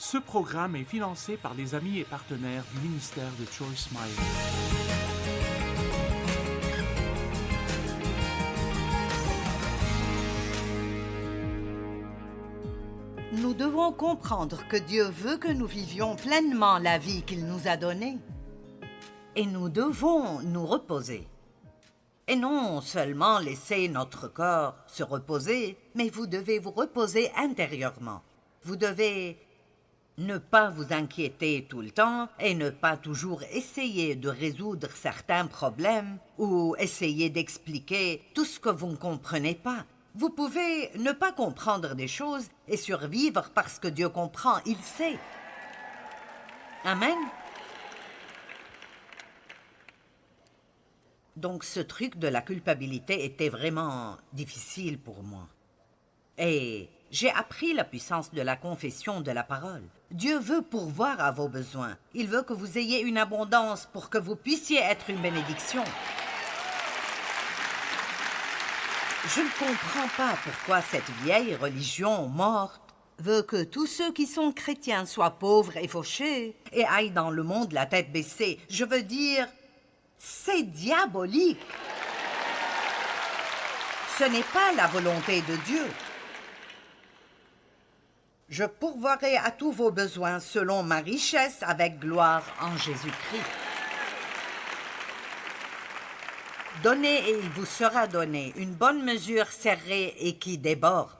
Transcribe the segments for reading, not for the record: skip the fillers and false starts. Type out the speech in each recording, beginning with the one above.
Ce programme est financé par les amis et partenaires du ministère de Joyce Meyer. Nous devons comprendre que Dieu veut que nous vivions pleinement la vie qu'il nous a donnée. Et nous devons nous reposer. Et non seulement laisser notre corps se reposer, mais vous devez vous reposer intérieurement. Vous devez ne pas vous inquiéter tout le temps et ne pas toujours essayer de résoudre certains problèmes ou essayer d'expliquer tout ce que vous ne comprenez pas. Vous pouvez ne pas comprendre des choses et survivre parce que Dieu comprend, il sait. Amen. Donc ce truc de la culpabilité était vraiment difficile pour moi. Et j'ai appris la puissance de la confession de la parole. Dieu veut pourvoir à vos besoins. Il veut que vous ayez une abondance pour que vous puissiez être une bénédiction. Je ne comprends pas pourquoi cette vieille religion morte veut que tous ceux qui sont chrétiens soient pauvres et fauchés et aillent dans le monde la tête baissée. Je veux dire, c'est diabolique. Ce n'est pas la volonté de Dieu. Je pourvoirai à tous vos besoins selon ma richesse avec gloire en Jésus-Christ. Donnez et il vous sera donné, une bonne mesure serrée et qui déborde.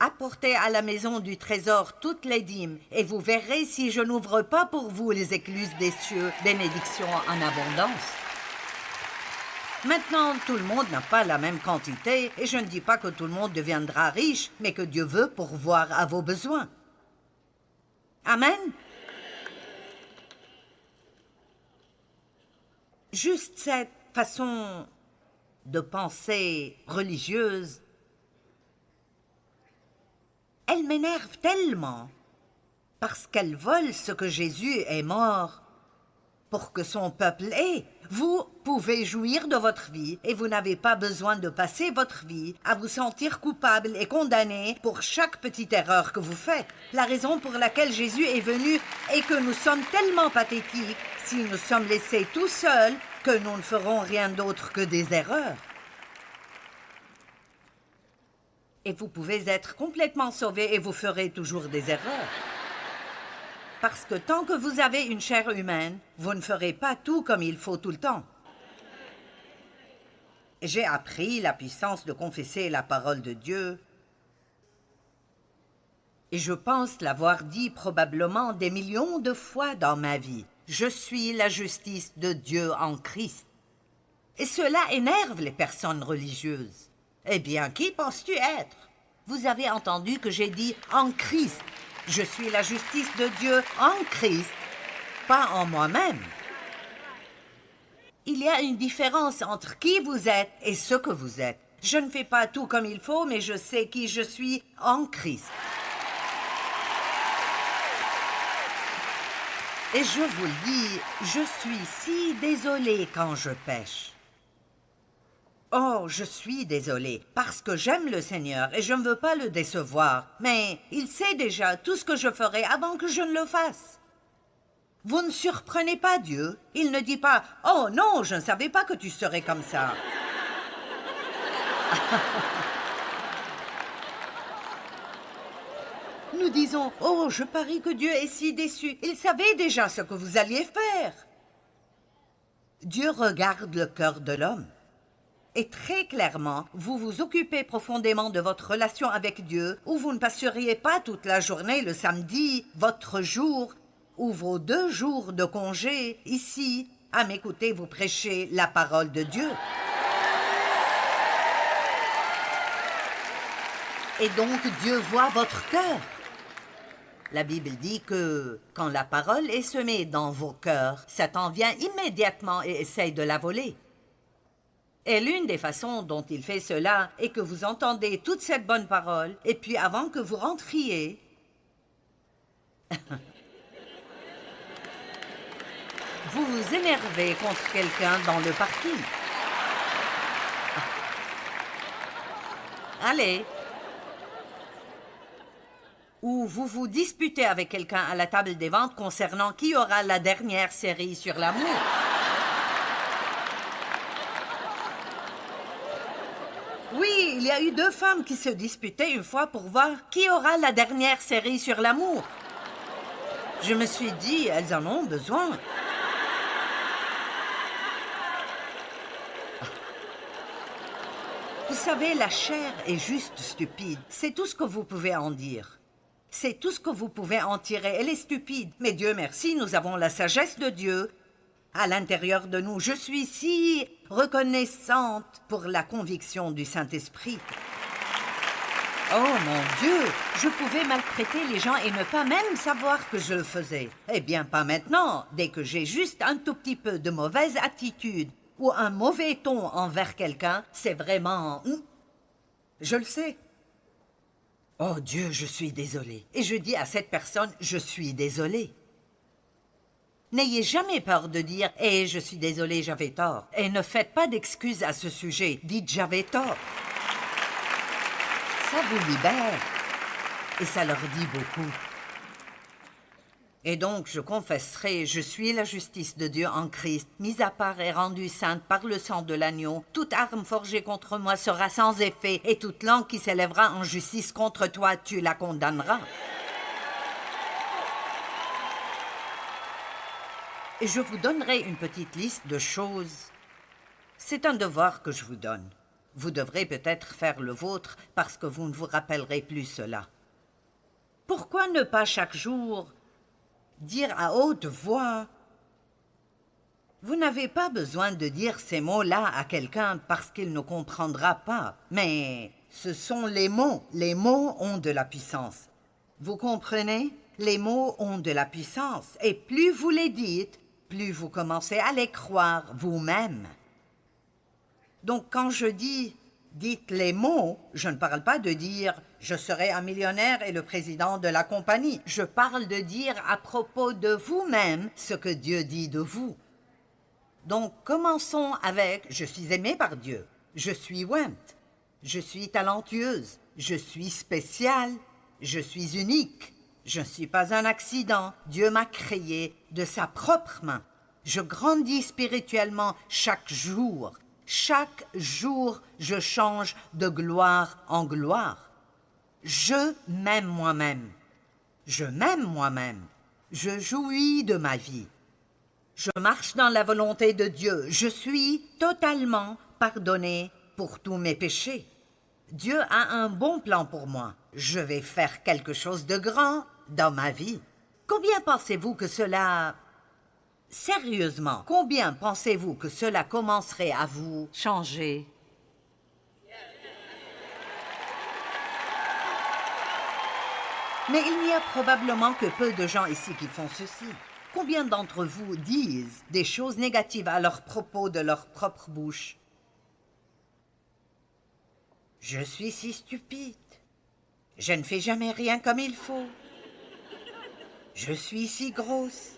Apportez à la maison du trésor toutes les dîmes, et vous verrez si je n'ouvre pas pour vous les écluses des cieux, bénédictions en abondance. Maintenant, tout le monde n'a pas la même quantité, et je ne dis pas que tout le monde deviendra riche, mais que Dieu veut pourvoir à vos besoins. Amen. Juste cette façon de penser religieuse, elle m'énerve tellement parce qu'elle vole ce que Jésus est mort pour que son peuple ait. Vous pouvez jouir de votre vie et vous n'avez pas besoin de passer votre vie à vous sentir coupable et condamné pour chaque petite erreur que vous faites. La raison pour laquelle Jésus est venu est que nous sommes tellement pathétiques si nous sommes laissés tout seuls que nous ne ferons rien d'autre que des erreurs. Et vous pouvez être complètement sauvé et vous ferez toujours des erreurs. Parce que tant que vous avez une chair humaine, vous ne ferez pas tout comme il faut tout le temps. J'ai appris la puissance de confesser la parole de Dieu. Et je pense l'avoir dit probablement des millions de fois dans ma vie. Je suis la justice de Dieu en Christ. Et cela énerve les personnes religieuses. Eh bien, qui penses-tu être? Vous avez entendu que j'ai dit « en Christ ». Je suis la justice de Dieu en Christ, pas en moi-même. Il y a une différence entre qui vous êtes et ce que vous êtes. Je ne fais pas tout comme il faut, mais je sais qui je suis en Christ. Et je vous le dis, je suis si désolée quand je pêche. Oh, je suis désolée, parce que j'aime le Seigneur et je ne veux pas le décevoir. Mais il sait déjà tout ce que je ferai avant que je ne le fasse. Vous ne surprenez pas Dieu. Il ne dit pas « Oh non, je ne savais pas que tu serais comme ça. » Nous disons « Oh, je parie que Dieu est si déçu. Il savait déjà ce que vous alliez faire. » Dieu regarde le cœur de l'homme. Et très clairement, vous vous occupez profondément de votre relation avec Dieu, ou vous ne passeriez pas toute la journée le samedi, votre jour, ou vos 2 jours de congé, ici, à m'écouter vous prêcher la parole de Dieu. Et donc Dieu voit votre cœur. La Bible dit que quand la parole est semée dans vos cœurs, Satan vient immédiatement et essaye de la voler. Et l'une des façons dont il fait cela est que vous entendez toute cette bonne parole, et puis avant que vous rentriez, vous vous énervez contre quelqu'un dans le parking. Allez. Ou vous vous disputez avec quelqu'un à la table des ventes concernant qui aura la dernière série sur l'amour. Oui, il y a eu 2 femmes qui se disputaient une fois pour voir qui aura la dernière série sur l'amour. Je me suis dit, elles en ont besoin. Vous savez, la chair est juste stupide. C'est tout ce que vous pouvez en dire. C'est tout ce que vous pouvez en tirer. Elle est stupide. Mais Dieu merci, nous avons la sagesse de Dieu à l'intérieur de nous. Je suis si reconnaissante pour la conviction du Saint-Esprit. Oh mon Dieu, je pouvais maltraiter les gens et ne pas même savoir que je le faisais. Eh bien, pas maintenant. Dès que j'ai juste un tout petit peu de mauvaise attitude ou un mauvais ton envers quelqu'un, c'est vraiment... Je le sais. Oh Dieu, je suis désolée. Et je dis à cette personne, je suis désolée. N'ayez jamais peur de dire « Eh, je suis désolée, j'avais tort ». Et ne faites pas d'excuses à ce sujet. Dites « j'avais tort ». Ça vous libère. Et ça leur dit beaucoup. Et donc, je confesserai, je suis la justice de Dieu en Christ, mise à part et rendue sainte par le sang de l'agneau. Toute arme forgée contre moi sera sans effet, et toute langue qui s'élèvera en justice contre toi, tu la condamneras. Et je vous donnerai une petite liste de choses. C'est un devoir que je vous donne. Vous devrez peut-être faire le vôtre parce que vous ne vous rappellerez plus cela. Pourquoi ne pas chaque jour dire à haute voix? Vous n'avez pas besoin de dire ces mots-là à quelqu'un parce qu'il ne comprendra pas. Mais ce sont les mots. Les mots ont de la puissance. Vous comprenez? Les mots ont de la puissance. Et plus vous les dites, plus vous commencez à les croire vous-même. Donc quand je dis « dites les mots », je ne parle pas de dire « je serai un millionnaire et le président de la compagnie ». Je parle de dire à propos de vous-même ce que Dieu dit de vous. Donc commençons avec « je suis aimée par Dieu »,« je suis ointe »,« je suis talentueuse »,« je suis spéciale »,« je suis unique ». Je ne suis pas un accident. Dieu m'a créé de sa propre main. Je grandis spirituellement chaque jour. Chaque jour, je change de gloire en gloire. Je m'aime moi-même. Je m'aime moi-même. Je jouis de ma vie. Je marche dans la volonté de Dieu. Je suis totalement pardonné pour tous mes péchés. Dieu a un bon plan pour moi. Je vais faire quelque chose de grand dans ma vie. Combien pensez-vous que cela... Sérieusement, combien pensez-vous que cela commencerait à vous changer? Mais il n'y a probablement que peu de gens ici qui font ceci. Combien d'entre vous disent des choses négatives à leur propos de leur propre bouche? Je suis si stupide. Je ne fais jamais rien comme il faut. Je suis si grosse.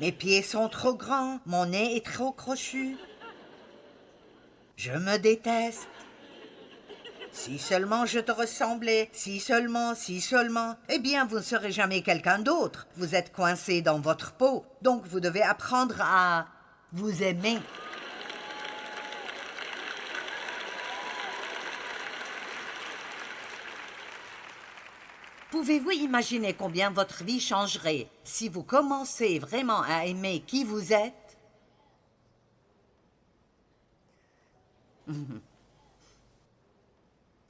Mes pieds sont trop grands, mon nez est trop crochu. Je me déteste. Si seulement je te ressemblais, si seulement, eh bien vous ne serez jamais quelqu'un d'autre. Vous êtes coincé dans votre peau, donc vous devez apprendre à vous aimer. Pouvez-vous imaginer combien votre vie changerait si vous commencez vraiment à aimer qui vous êtes?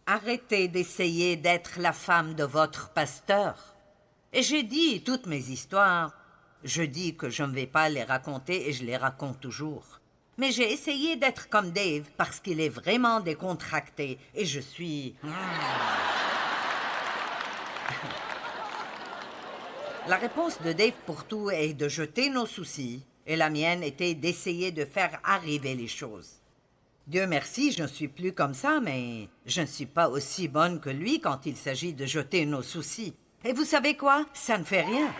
Arrêtez d'essayer d'être la femme de votre pasteur. Et j'ai dit toutes mes histoires. Je dis que je ne vais pas les raconter et je les raconte toujours. Mais j'ai essayé d'être comme Dave parce qu'il est vraiment décontracté et je suis... La réponse de Dave pour tout est de jeter nos soucis, et la mienne était d'essayer de faire arriver les choses. Dieu merci, je ne suis plus comme ça, mais je ne suis pas aussi bonne que lui quand il s'agit de jeter nos soucis. Et vous savez quoi? Ça ne fait rien.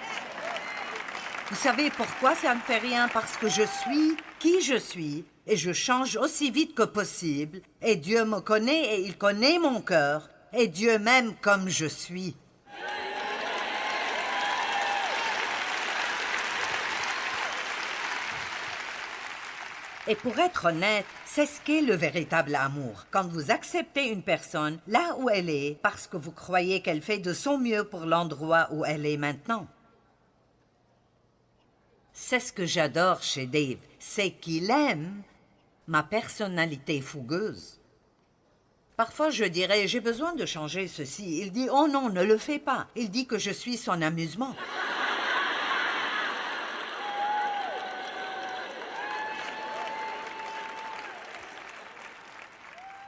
Vous savez pourquoi ça ne fait rien? Parce que je suis qui je suis, et je change aussi vite que possible, et Dieu me connaît et il connaît mon cœur. et Dieu m'aime comme je suis. Et pour être honnête, c'est ce qu'est le véritable amour. Quand vous acceptez une personne là où elle est, parce que vous croyez qu'elle fait de son mieux pour l'endroit où elle est maintenant. C'est ce que j'adore chez Dave, c'est qu'il aime ma personnalité fougueuse. Parfois je dirais, j'ai besoin de changer ceci. Il dit, oh non, ne le fais pas. Il dit que je suis son amusement.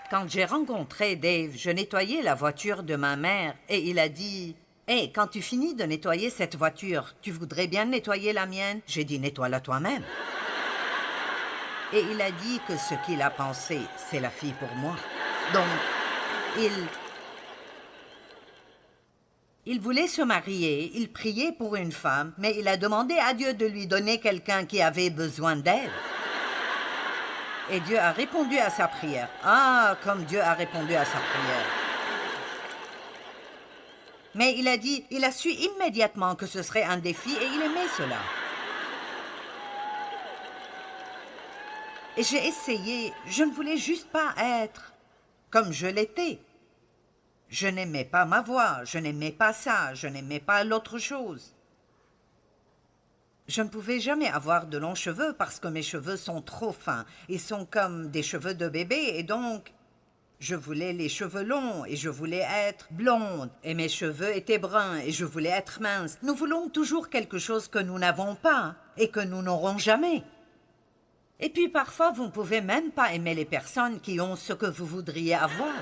Quand j'ai rencontré Dave, je nettoyais la voiture de ma mère et il a dit « Hey, quand tu finis de nettoyer cette voiture, tu voudrais bien nettoyer la mienne ?» J'ai dit « Nettoie-la toi-même. » Et il a dit que ce qu'il a pensé, c'est la fille pour moi. Donc, il voulait se marier, il priait pour une femme, mais il a demandé à Dieu de lui donner quelqu'un qui avait besoin d'aide. Et Dieu a répondu à sa prière. Ah, comme Dieu a répondu à sa prière. Mais il a dit, il a su immédiatement que ce serait un défi et il aimait cela. Et j'ai essayé, je ne voulais juste pas être comme je l'étais. Je n'aimais pas ma voix, je n'aimais pas ça, je n'aimais pas l'autre chose. Je ne pouvais jamais avoir de longs cheveux parce que mes cheveux sont trop fins. Ils sont comme des cheveux de bébé et donc je voulais les cheveux longs et je voulais être blonde. Et mes cheveux étaient bruns et je voulais être mince. Nous voulons toujours quelque chose que nous n'avons pas et que nous n'aurons jamais. Et puis parfois, vous ne pouvez même pas aimer les personnes qui ont ce que vous voudriez avoir.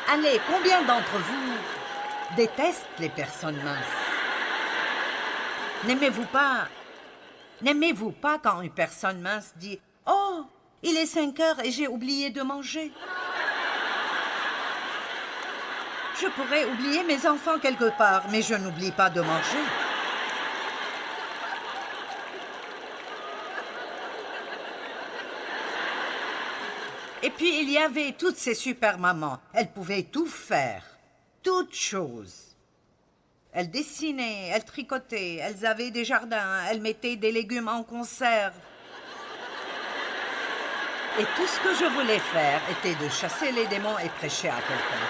Allez, combien d'entre vous détestent les personnes minces? N'aimez-vous pas quand une personne mince dit « Oh, il est 5 heures et j'ai oublié de manger. » Je pourrais oublier mes enfants quelque part, mais je n'oublie pas de manger. Et puis, il y avait toutes ces super mamans. Elles pouvaient tout faire, toutes choses. Elles dessinaient, elles tricotaient, elles avaient des jardins, elles mettaient des légumes en conserve. Et tout ce que je voulais faire était de chasser les démons et prêcher à quelqu'un.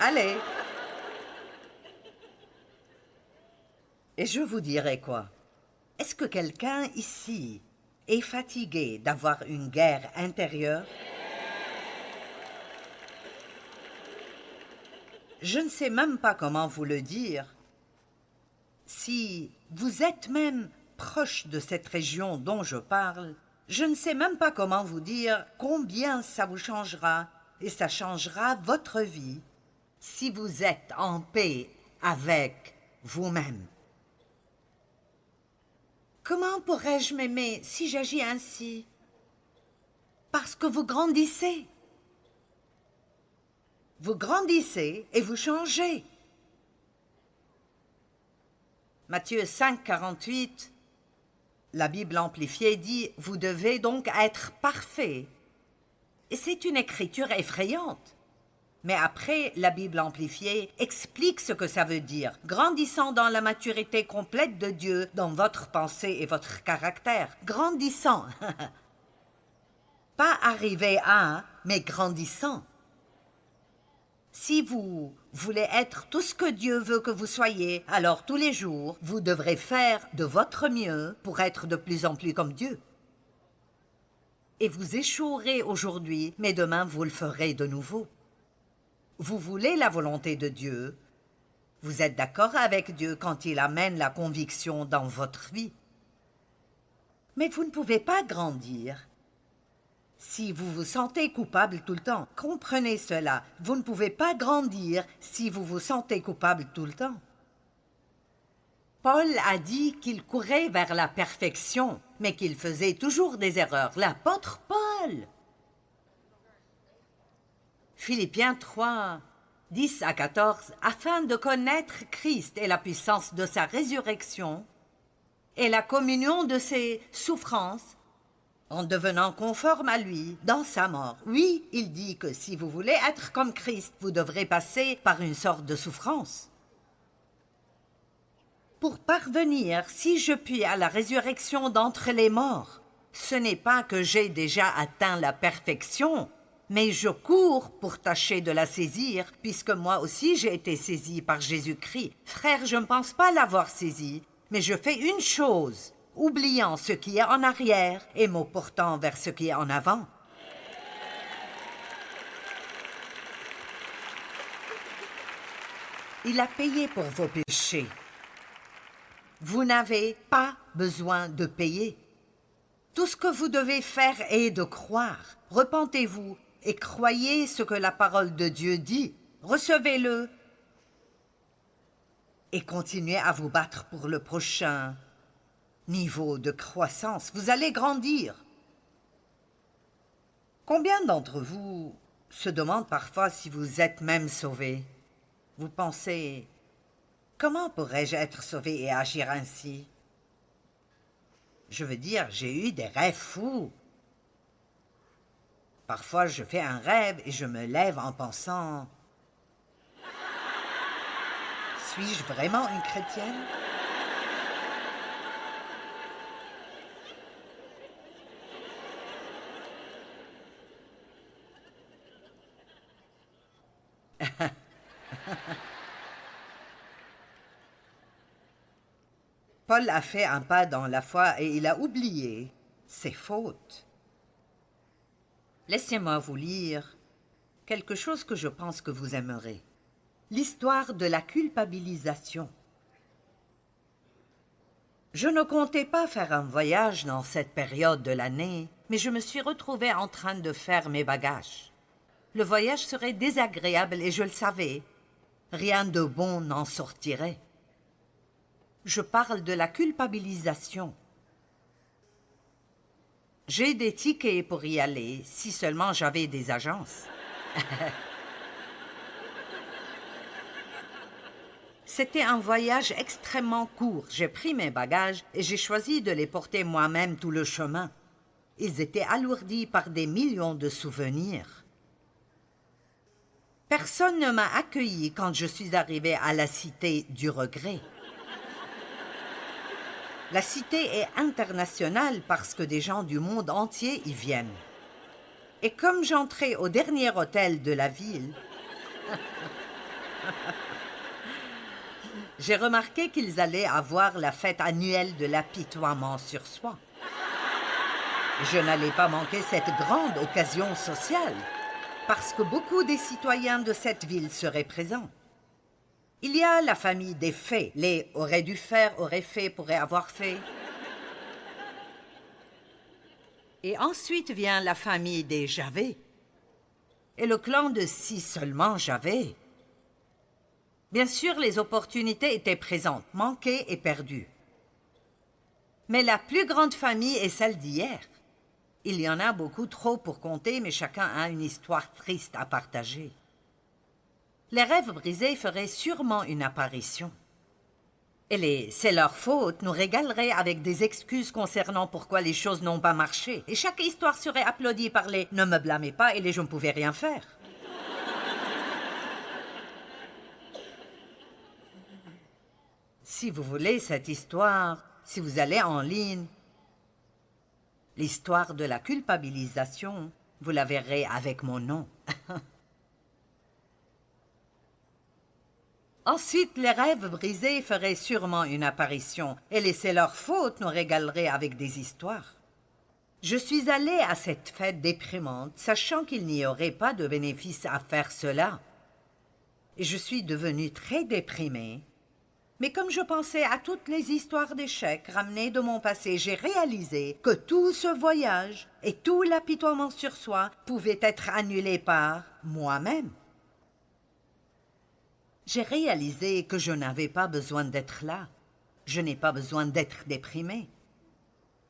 Allez. Et je vous dirai quoi? Est-ce que quelqu'un ici est fatigué d'avoir une guerre intérieure? Je ne sais même pas comment vous le dire. Si vous êtes même proche de cette région dont je parle, je ne sais même pas comment vous dire combien ça vous changera et ça changera votre vie si vous êtes en paix avec vous-même. Comment pourrais-je m'aimer si j'agis ainsi? Parce que vous grandissez. Vous grandissez et vous changez. Matthieu 5, 48, la Bible amplifiée dit « Vous devez donc être parfaits ». Et c'est une écriture effrayante. Mais après, la Bible amplifiée explique ce que ça veut dire, grandissant dans la maturité complète de Dieu, dans votre pensée et votre caractère. Grandissant. Pas arrivé à, mais grandissant. Si vous voulez être tout ce que Dieu veut que vous soyez, alors tous les jours, vous devrez faire de votre mieux pour être de plus en plus comme Dieu. Et vous échouerez aujourd'hui, mais demain vous le ferez de nouveau. Vous voulez la volonté de Dieu. Vous êtes d'accord avec Dieu quand il amène la conviction dans votre vie. Mais vous ne pouvez pas grandir si vous vous sentez coupable tout le temps. Comprenez cela. Vous ne pouvez pas grandir si vous vous sentez coupable tout le temps. Paul a dit qu'il courait vers la perfection, mais qu'il faisait toujours des erreurs. L'apôtre Paul. Philippiens 3, 10 à 14, afin de connaître Christ et la puissance de sa résurrection et la communion de ses souffrances, en devenant conforme à lui dans sa mort. Oui, il dit que si vous voulez être comme Christ, vous devrez passer par une sorte de souffrance. Pour parvenir, si je puis, à la résurrection d'entre les morts, ce n'est pas que j'ai déjà atteint la perfection, mais je cours pour tâcher de la saisir, puisque moi aussi j'ai été saisi par Jésus-Christ. Frère, je ne pense pas l'avoir saisi, mais je fais une chose, oubliant ce qui est en arrière et me portant vers ce qui est en avant. Il a payé pour vos péchés. Vous n'avez pas besoin de payer. Tout ce que vous devez faire est de croire. Repentez-vous et croyez ce que la parole de Dieu dit. Recevez-le et continuez à vous battre pour le prochain niveau de croissance. Vous allez grandir. Combien d'entre vous se demandent parfois si vous êtes même sauvés? Vous pensez, comment pourrais-je être sauvé et agir ainsi? Je veux dire, j'ai eu des rêves fous. Parfois, je fais un rêve et je me lève en pensant, suis-je vraiment une chrétienne? Paul a fait un pas dans la foi et il a oublié ses fautes. Laissez-moi vous lire quelque chose que je pense que vous aimerez. L'histoire de la culpabilisation. Je ne comptais pas faire un voyage dans cette période de l'année, mais je me suis retrouvée en train de faire mes bagages. Le voyage serait désagréable et je le savais. Rien de bon n'en sortirait. Je parle de la culpabilisation. J'ai des tickets pour y aller, si seulement j'avais des agences. C'était un voyage extrêmement court. J'ai pris mes bagages et j'ai choisi de les porter moi-même tout le chemin. Ils étaient alourdis par des millions de souvenirs. Personne ne m'a accueilli quand je suis arrivée à la cité du regret. La cité est internationale parce que des gens du monde entier y viennent. Et comme j'entrais au dernier hôtel de la ville, j'ai remarqué qu'ils allaient avoir la fête annuelle de l'apitoiement sur soi. Je n'allais pas manquer cette grande occasion sociale, parce que beaucoup des citoyens de cette ville seraient présents. Il y a la famille des faits. Les auraient dû faire, auraient fait, pourraient avoir fait. Et ensuite vient la famille des j'avais. Et le clan de si seulement j'avais. Bien sûr, les opportunités étaient présentes, manquées et perdues. Mais la plus grande famille est celle d'hier. Il y en a beaucoup trop pour compter, mais chacun a une histoire triste à partager. Les rêves brisés feraient sûrement une apparition. Et les « c'est leur faute » nous régaleraient avec des excuses concernant pourquoi les choses n'ont pas marché. Et chaque histoire serait applaudie par les « ne me blâmez pas » et les « je ne pouvais rien faire ». Si vous voulez cette histoire, si vous allez en ligne, l'histoire de la culpabilisation, vous la verrez avec mon nom. Ensuite, les rêves brisés feraient sûrement une apparition, et les c'est leur faute nous régaleraient avec des histoires. Je suis allée à cette fête déprimante, sachant qu'il n'y aurait pas de bénéfice à faire cela. Et je suis devenue très déprimée. Mais comme je pensais à toutes les histoires d'échecs ramenées de mon passé, j'ai réalisé que tout ce voyage et tout l'apitoiement sur soi pouvaient être annulés par moi-même. J'ai réalisé que je n'avais pas besoin d'être là. Je n'ai pas besoin d'être déprimée.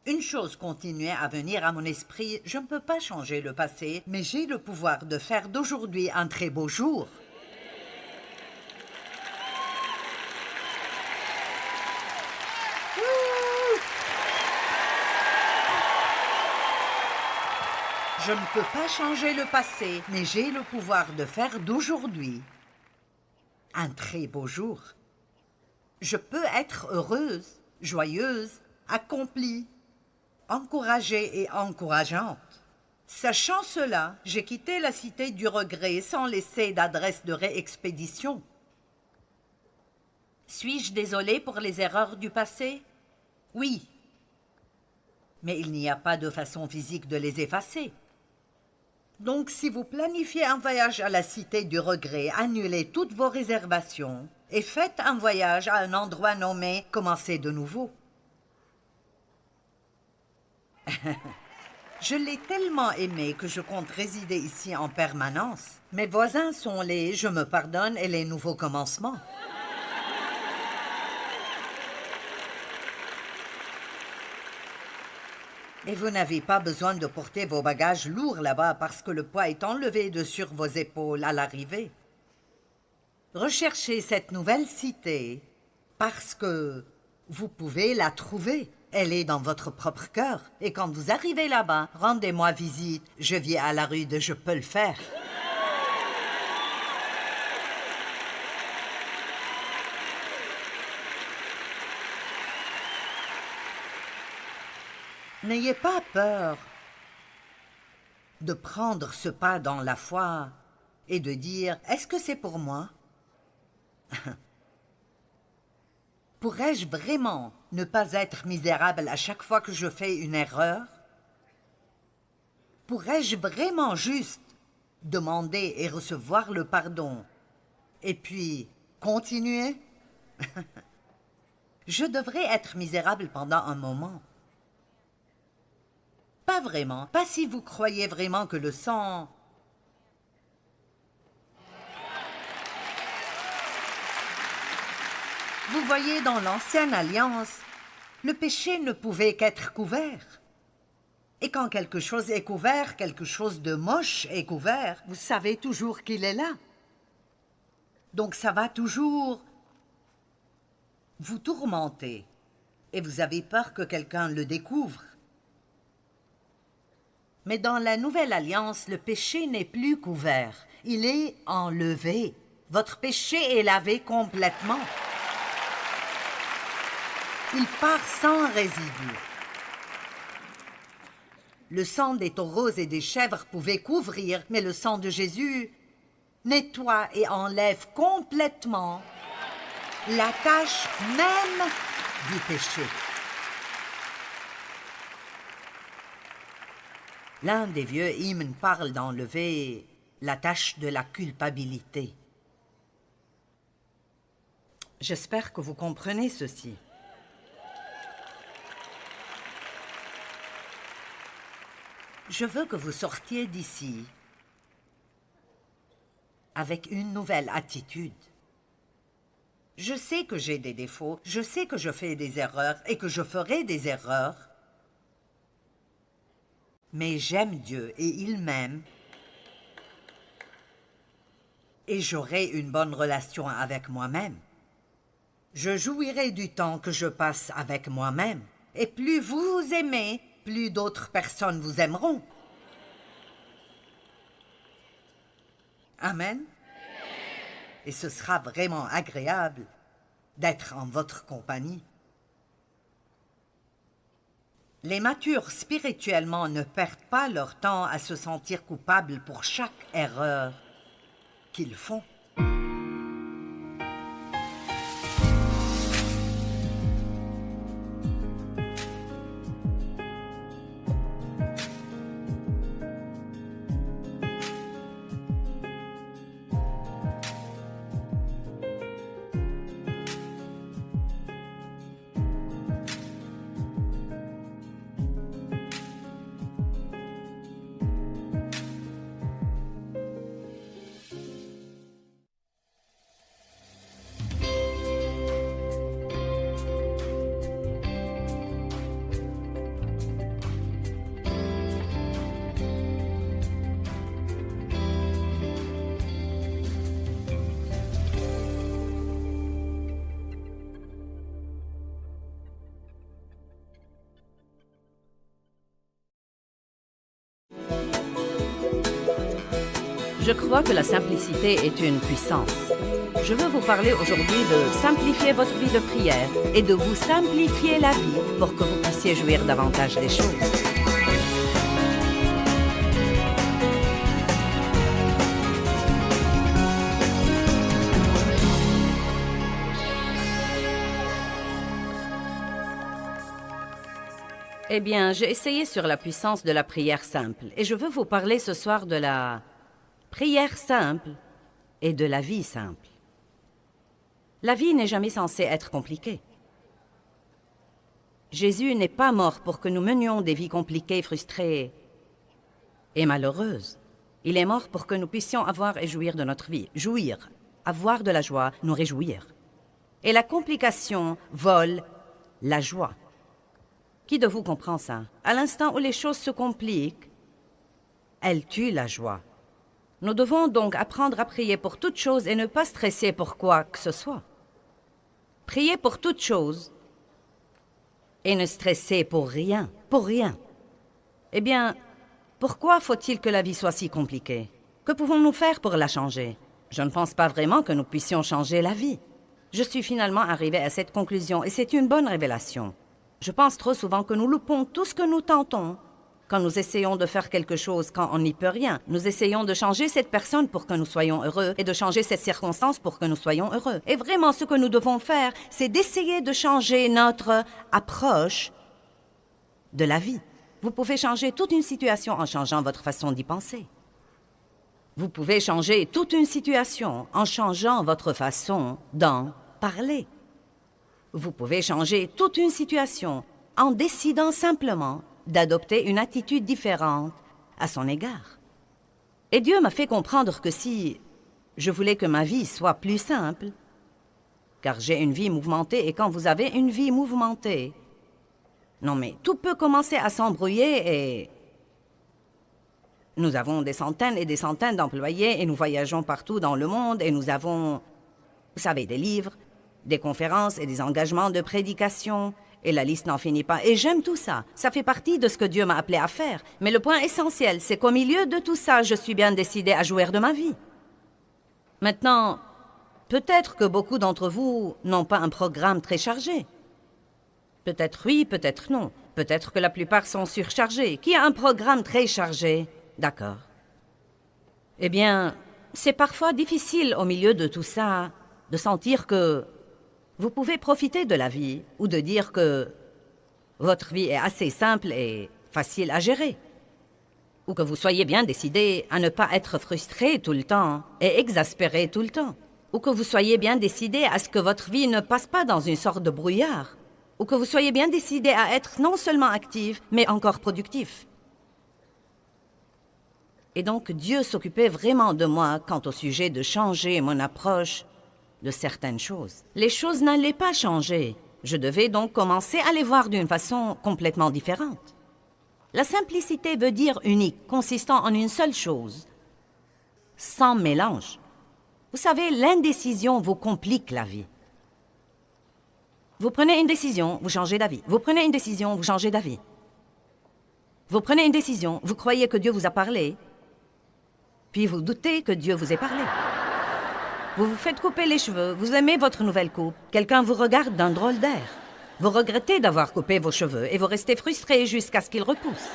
Une chose continuait à venir à mon esprit, je ne peux pas changer le passé, mais j'ai le pouvoir de faire d'aujourd'hui un très beau jour. Je ne peux pas changer le passé, mais j'ai le pouvoir de faire d'aujourd'hui un très beau jour. Je peux être heureuse, joyeuse, accomplie, encouragée et encourageante. Sachant cela, j'ai quitté la cité du regret sans laisser d'adresse de réexpédition. Suis-je désolée pour les erreurs du passé? Oui. Mais il n'y a pas de façon physique de les effacer. Donc, si vous planifiez un voyage à la cité du regret, annulez toutes vos réservations et faites un voyage à un endroit nommé « Commencez de nouveau ». Je l'ai tellement aimé que je compte résider ici en permanence. Mes voisins sont les « je me pardonne » et les nouveaux commencements. Et vous n'avez pas besoin de porter vos bagages lourds là-bas parce que le poids est enlevé de sur vos épaules à l'arrivée. Recherchez cette nouvelle cité parce que vous pouvez la trouver. Elle est dans votre propre cœur. Et quand vous arrivez là-bas, rendez-moi visite. Je vis à la rue de Je peux le faire. N'ayez pas peur de prendre ce pas dans la foi et de dire « Est-ce que c'est pour moi ?» Pourrais-je vraiment ne pas être misérable à chaque fois que je fais une erreur? Pourrais-je vraiment juste demander et recevoir le pardon et puis continuer? Je devrais être misérable pendant un moment. Pas vraiment, pas si vous croyez vraiment que le sang... Vous voyez, dans l'Ancienne Alliance, le péché ne pouvait qu'être couvert. Et quand quelque chose est couvert, quelque chose de moche est couvert, vous savez toujours qu'il est là. Donc ça va toujours vous tourmenter. Et vous avez peur que quelqu'un le découvre. Mais dans la Nouvelle Alliance, le péché n'est plus couvert. Il est enlevé. Votre péché est lavé complètement. Il part sans résidu. Le sang des taureaux et des chèvres pouvait couvrir, mais le sang de Jésus nettoie et enlève complètement la tache même du péché. L'un des vieux hymnes parle d'enlever la tache de la culpabilité. J'espère que vous comprenez ceci. Je veux que vous sortiez d'ici avec une nouvelle attitude. Je sais que j'ai des défauts, je sais que je fais des erreurs et que je ferai des erreurs, mais j'aime Dieu et il m'aime et j'aurai une bonne relation avec moi-même. Je jouirai du temps que je passe avec moi-même. Et plus vous vous aimez, plus d'autres personnes vous aimeront. Amen. Et ce sera vraiment agréable d'être en votre compagnie. Les matures spirituellement ne perdent pas leur temps à se sentir coupables pour chaque erreur qu'ils font. Je crois que la simplicité est une puissance. Je veux vous parler aujourd'hui de simplifier votre vie de prière et de vous simplifier la vie pour que vous puissiez jouir davantage des choses. Eh bien, j'ai essayé sur la puissance de la prière simple et je veux vous parler ce soir de la prière simple et de la vie simple. La vie n'est jamais censée être compliquée. Jésus n'est pas mort pour que nous menions des vies compliquées, frustrées et malheureuses. Il est mort pour que nous puissions avoir et jouir de notre vie. Jouir, avoir de la joie, nous réjouir. Et la complication vole la joie. Qui de vous comprend ça? À l'instant où les choses se compliquent, elles tuent la joie. Nous devons donc apprendre à prier pour toutes choses et ne pas stresser pour quoi que ce soit. Prier pour toutes choses et ne stresser pour rien, pour rien. Eh bien, pourquoi faut-il que la vie soit si compliquée? Que pouvons-nous faire pour la changer? Je ne pense pas vraiment que nous puissions changer la vie. Je suis finalement arrivé à cette conclusion et c'est une bonne révélation. Je pense trop souvent que nous loupons tout ce que nous tentons. Quand nous essayons de faire quelque chose quand on n'y peut rien, nous essayons de changer cette personne pour que nous soyons heureux et de changer cette circonstance pour que nous soyons heureux. Et vraiment, ce que nous devons faire, c'est d'essayer de changer notre approche de la vie. Vous pouvez changer toute une situation en changeant votre façon d'y penser. Vous pouvez changer toute une situation en changeant votre façon d'en parler. Vous pouvez changer toute une situation en décidant simplement d'adopter une attitude différente à son égard. Et Dieu m'a fait comprendre que si je voulais que ma vie soit plus simple, car j'ai une vie mouvementée et quand vous avez une vie mouvementée, non mais tout peut commencer à s'embrouiller et nous avons des centaines et des centaines d'employés et nous voyageons partout dans le monde et nous avons, vous savez, des livres, des conférences et des engagements de prédication. Et la liste n'en finit pas. Et j'aime tout ça. Ça fait partie de ce que Dieu m'a appelé à faire. Mais le point essentiel, c'est qu'au milieu de tout ça, je suis bien décidée à jouir de ma vie. Maintenant, peut-être que beaucoup d'entre vous n'ont pas un programme très chargé. Peut-être oui, peut-être non. Peut-être que la plupart sont surchargés. Qui a un programme très chargé? D'accord. Eh bien, c'est parfois difficile au milieu de tout ça de sentir que vous pouvez profiter de la vie ou de dire que votre vie est assez simple et facile à gérer. Ou que vous soyez bien décidé à ne pas être frustré tout le temps et exaspéré tout le temps. Ou que vous soyez bien décidé à ce que votre vie ne passe pas dans une sorte de brouillard. Ou que vous soyez bien décidé à être non seulement actif, mais encore productif. Et donc Dieu s'occupait vraiment de moi quant au sujet de changer mon approche de certaines choses. Les choses n'allaient pas changer. Je devais donc commencer à les voir d'une façon complètement différente. La simplicité veut dire unique, consistant en une seule chose, sans mélange. Vous savez, l'indécision vous complique la vie. Vous prenez une décision, vous changez d'avis. Vous prenez une décision, vous changez d'avis. Vous prenez une décision, vous croyez que Dieu vous a parlé, puis vous doutez que Dieu vous ait parlé. Vous vous faites couper les cheveux, vous aimez votre nouvelle coupe. Quelqu'un vous regarde d'un drôle d'air. Vous regrettez d'avoir coupé vos cheveux et vous restez frustré jusqu'à ce qu'ils repoussent.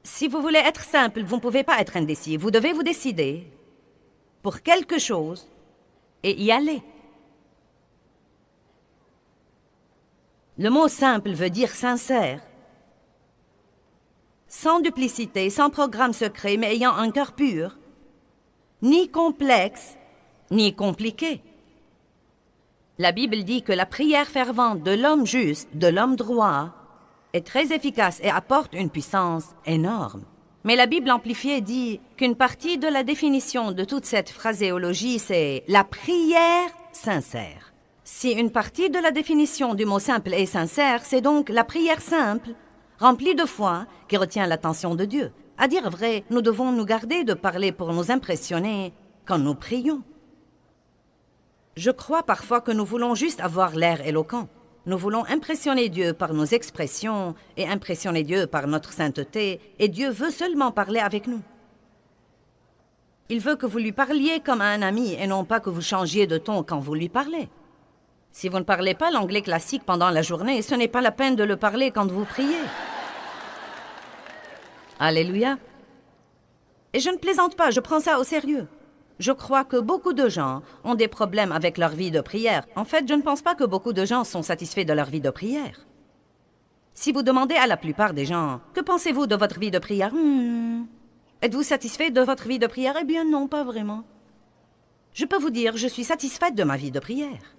Si vous voulez être simple, vous ne pouvez pas être indécis. Vous devez vous décider pour quelque chose et y aller. Le mot simple veut dire sincère. Sans duplicité, sans programme secret, mais ayant un cœur pur, ni complexe, ni compliqué. La Bible dit que la prière fervente de l'homme juste, de l'homme droit, est très efficace et apporte une puissance énorme. Mais la Bible amplifiée dit qu'une partie de la définition de toute cette phraséologie, c'est la prière sincère. Si une partie de la définition du mot simple est sincère, c'est donc la prière simple, rempli de foi, qui retient l'attention de Dieu. À dire vrai, nous devons nous garder de parler pour nous impressionner quand nous prions. Je crois parfois que nous voulons juste avoir l'air éloquent. Nous voulons impressionner Dieu par nos expressions et impressionner Dieu par notre sainteté, et Dieu veut seulement parler avec nous. Il veut que vous lui parliez comme à un ami et non pas que vous changiez de ton quand vous lui parlez. Si vous ne parlez pas l'anglais classique pendant la journée, ce n'est pas la peine de le parler quand vous priez. Alléluia. Et je ne plaisante pas, je prends ça au sérieux. Je crois que beaucoup de gens ont des problèmes avec leur vie de prière. En fait, je ne pense pas que beaucoup de gens sont satisfaits de leur vie de prière. Si vous demandez à la plupart des gens, que pensez-vous de votre vie de prière? Êtes-vous satisfait de votre vie de prière? Eh bien non, pas vraiment. Je peux vous dire, je suis satisfaite de ma vie de prière.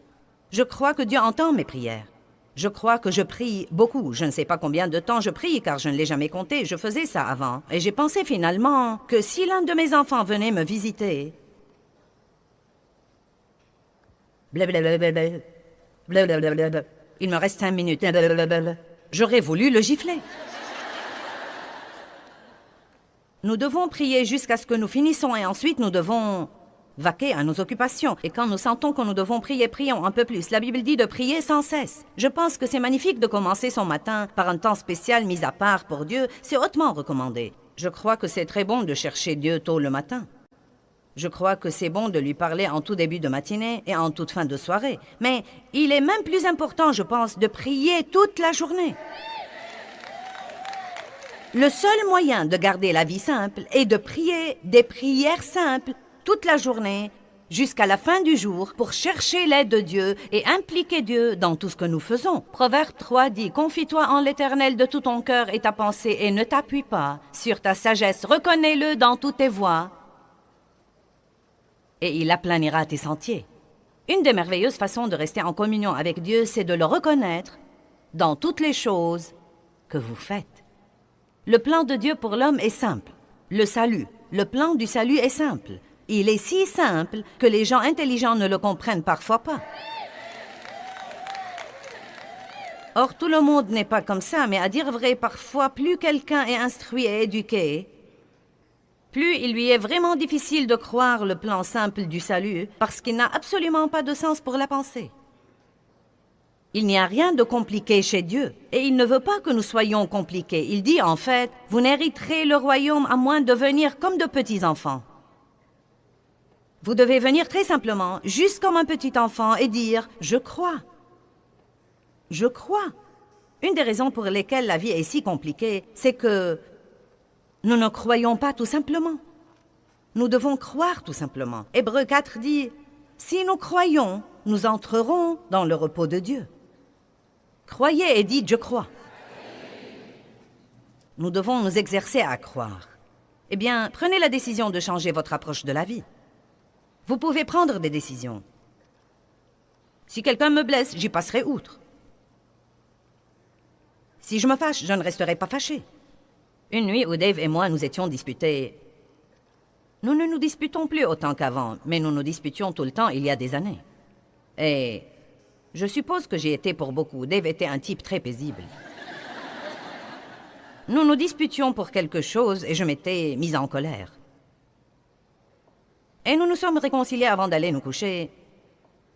Je crois que Dieu entend mes prières. Je crois que je prie beaucoup. Je ne sais pas combien de temps je prie, car je ne l'ai jamais compté. Je faisais ça avant. Et j'ai pensé finalement que si l'un de mes enfants venait me visiter... Blablabla. Blablabla. Il me reste 5 minutes. Blablabla. J'aurais voulu le gifler. Nous devons prier jusqu'à ce que nous finissons et ensuite nous devons vaquer à nos occupations. Et quand nous sentons que nous devons prier, prions un peu plus. La Bible dit de prier sans cesse. Je pense que c'est magnifique de commencer son matin par un temps spécial mis à part pour Dieu. C'est hautement recommandé. Je crois que c'est très bon de chercher Dieu tôt le matin. Je crois que c'est bon de lui parler en tout début de matinée et en toute fin de soirée. Mais il est même plus important, je pense, de prier toute la journée. Le seul moyen de garder la vie simple est de prier des prières simples toute la journée jusqu'à la fin du jour pour chercher l'aide de Dieu et impliquer Dieu dans tout ce que nous faisons. Proverbe 3 dit « Confie-toi en l'Éternel de tout ton cœur et ta pensée et ne t'appuie pas sur ta sagesse. Reconnais-le dans toutes tes voies et il aplanira tes sentiers. » Une des merveilleuses façons de rester en communion avec Dieu, c'est de le reconnaître dans toutes les choses que vous faites. Le plan de Dieu pour l'homme est simple. Le salut. Le plan du salut est simple. Il est si simple que les gens intelligents ne le comprennent parfois pas. Or, tout le monde n'est pas comme ça, mais à dire vrai, parfois, plus quelqu'un est instruit et éduqué, plus il lui est vraiment difficile de croire le plan simple du salut, parce qu'il n'a absolument pas de sens pour la pensée. Il n'y a rien de compliqué chez Dieu, et il ne veut pas que nous soyons compliqués. Il dit en fait, vous n'hériterez le royaume à moins de venir comme de petits enfants. Vous devez venir très simplement, juste comme un petit enfant, et dire « Je crois. Je crois. » Une des raisons pour lesquelles la vie est si compliquée, c'est que nous ne croyons pas tout simplement. Nous devons croire tout simplement. Hébreux 4 dit « Si nous croyons, nous entrerons dans le repos de Dieu. » Croyez et dites « Je crois. » Nous devons nous exercer à croire. Eh bien, prenez la décision de changer votre approche de la vie. Vous pouvez prendre des décisions. Si quelqu'un me blesse, j'y passerai outre. Si je me fâche, je ne resterai pas fâché. Une nuit où Dave et moi nous étions disputés, nous ne nous disputons plus autant qu'avant, mais nous nous disputions tout le temps il y a des années. Et je suppose que j'y étais pour beaucoup. Dave était un type très paisible. Nous nous disputions pour quelque chose et je m'étais mise en colère. Et nous nous sommes réconciliés avant d'aller nous coucher,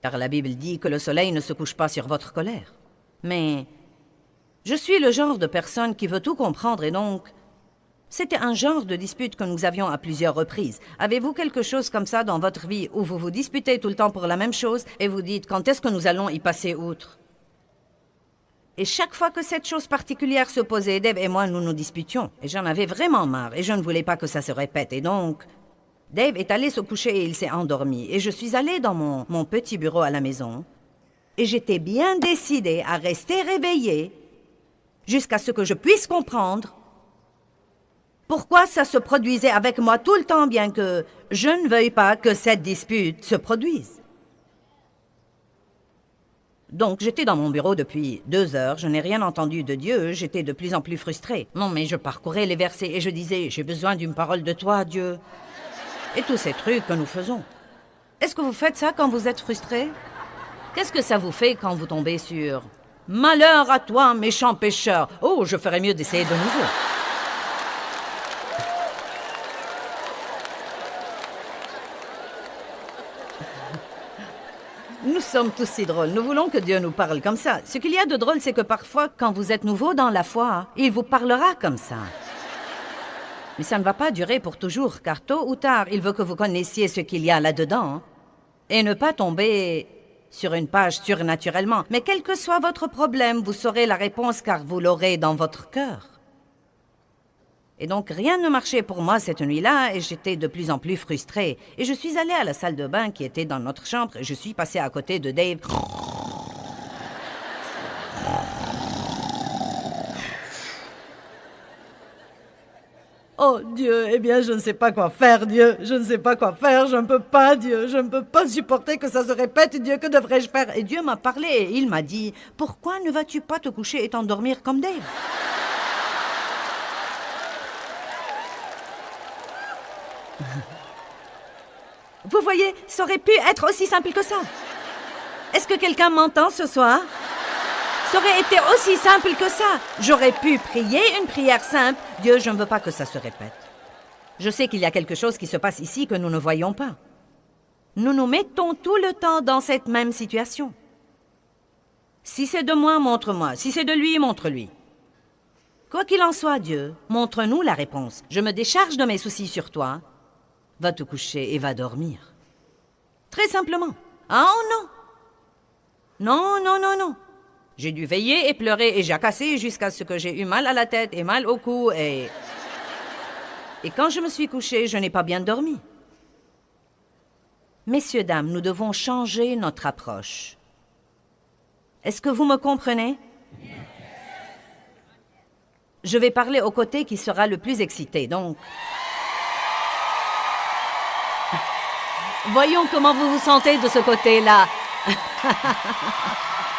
car la Bible dit que le soleil ne se couche pas sur votre colère. Mais je suis le genre de personne qui veut tout comprendre et donc, c'était un genre de dispute que nous avions à plusieurs reprises. Avez-vous quelque chose comme ça dans votre vie où vous vous disputez tout le temps pour la même chose et vous dites quand est-ce que nous allons y passer outre? Et chaque fois que cette chose particulière se posait, Dave et moi nous nous disputions. Et j'en avais vraiment marre et je ne voulais pas que ça se répète. Et donc, Dave est allé se coucher et il s'est endormi. Et je suis allée dans mon petit bureau à la maison. Et j'étais bien décidée à rester réveillée jusqu'à ce que je puisse comprendre pourquoi ça se produisait avec moi tout le temps, bien que je ne veuille pas que cette dispute se produise. Donc, j'étais dans mon bureau depuis 2 heures, je n'ai rien entendu de Dieu, j'étais de plus en plus frustrée. Non, mais je parcourais les versets et je disais « J'ai besoin d'une parole de toi, Dieu. » Et tous ces trucs que nous faisons. Est-ce que vous faites ça quand vous êtes frustré? Qu'est-ce que ça vous fait quand vous tombez sur « Malheur à toi, méchant pécheur. Oh, je ferais mieux d'essayer de nouveau. » Nous sommes tous si drôles. Nous voulons que Dieu nous parle comme ça. Ce qu'il y a de drôle, c'est que parfois, quand vous êtes nouveau dans la foi, il vous parlera comme ça. Mais ça ne va pas durer pour toujours, car tôt ou tard, il veut que vous connaissiez ce qu'il y a là-dedans et ne pas tomber sur une page surnaturellement. Mais quel que soit votre problème, vous saurez la réponse car vous l'aurez dans votre cœur. Et donc, rien ne marchait pour moi cette nuit-là et j'étais de plus en plus frustrée. Et je suis allée à la salle de bain qui était dans notre chambre et je suis passée à côté de Dave. Oh Dieu, eh bien je ne sais pas quoi faire, Dieu. Je ne sais pas quoi faire, je ne peux pas, Dieu. Je ne peux pas supporter que ça se répète, Dieu. Que devrais-je faire? Et Dieu m'a parlé et il m'a dit, pourquoi ne vas-tu pas te coucher et t'endormir comme Dave? Vous voyez, ça aurait pu être aussi simple que ça. Est-ce que quelqu'un m'entend ce soir? Ça aurait été aussi simple que ça. J'aurais pu prier une prière simple. Dieu, je ne veux pas que ça se répète. Je sais qu'il y a quelque chose qui se passe ici que nous ne voyons pas. Nous nous mettons tout le temps dans cette même situation. Si c'est de moi, montre-moi. Si c'est de lui, montre-lui. Quoi qu'il en soit, Dieu, montre-nous la réponse. Je me décharge de mes soucis sur toi. Va te coucher et va dormir. Très simplement. Ah oh non. Non, non, non, non. J'ai dû veiller et pleurer et jacasser jusqu'à ce que j'ai eu mal à la tête et mal au cou et quand je me suis couchée, je n'ai pas bien dormi. Messieurs, dames, nous devons changer notre approche. Est-ce que vous me comprenez? Je vais parler au côté qui sera le plus excité, donc... Voyons comment vous vous sentez de ce côté-là.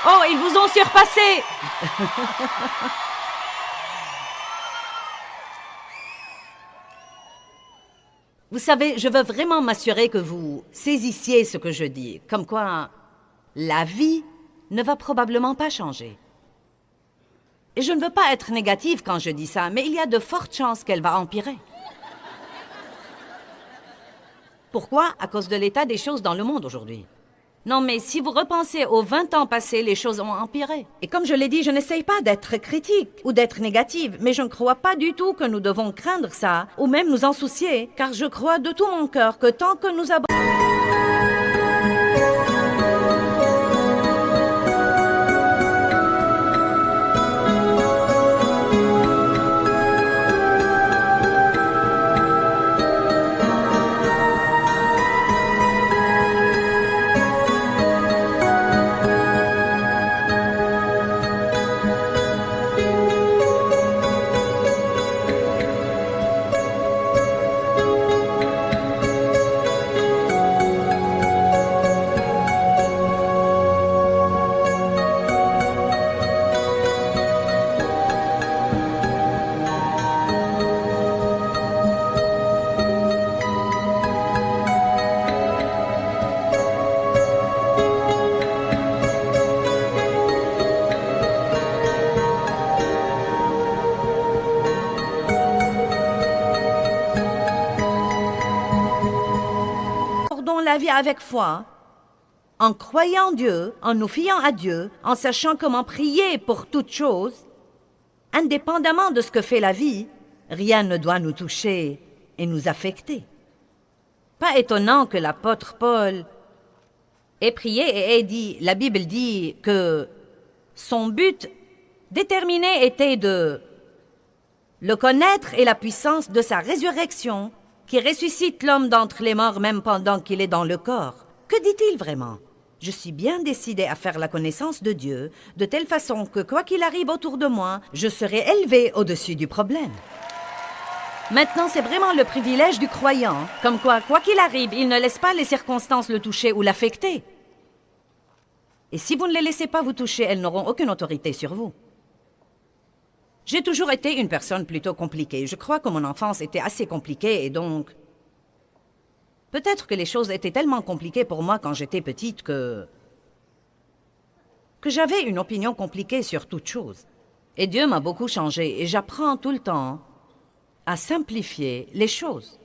Oh, ils vous ont surpassé! Vous savez, je veux vraiment m'assurer que vous saisissiez ce que je dis. Comme quoi, la vie ne va probablement pas changer. Et je ne veux pas être négative quand je dis ça, mais il y a de fortes chances qu'elle va empirer. Pourquoi? À cause de l'état des choses dans le monde aujourd'hui. Non, mais si vous repensez aux 20 ans passés, les choses ont empiré. Et comme je l'ai dit, je n'essaye pas d'être critique ou d'être négative, mais je ne crois pas du tout que nous devons craindre ça, ou même nous en soucier, car je crois de tout mon cœur que tant que nous abordons... la vie avec foi, en croyant Dieu, en nous fiant à Dieu, en sachant comment prier pour toute chose, indépendamment de ce que fait la vie, rien ne doit nous toucher et nous affecter. Pas étonnant que l'apôtre Paul ait prié et ait dit, la Bible dit que son but déterminé était de le connaître et la puissance de sa résurrection qui ressuscite l'homme d'entre les morts même pendant qu'il est dans le corps. Que dit-il vraiment? Je suis bien décidé à faire la connaissance de Dieu, de telle façon que quoi qu'il arrive autour de moi, je serai élevé au-dessus du problème. Maintenant, c'est vraiment le privilège du croyant, comme quoi qu'il arrive, il ne laisse pas les circonstances le toucher ou l'affecter. Et si vous ne les laissez pas vous toucher, elles n'auront aucune autorité sur vous. J'ai toujours été une personne plutôt compliquée. Je crois que mon enfance était assez compliquée et donc... Peut-être que les choses étaient tellement compliquées pour moi quand j'étais petite que j'avais une opinion compliquée sur toute chose. Et Dieu m'a beaucoup changé et j'apprends tout le temps à simplifier les choses.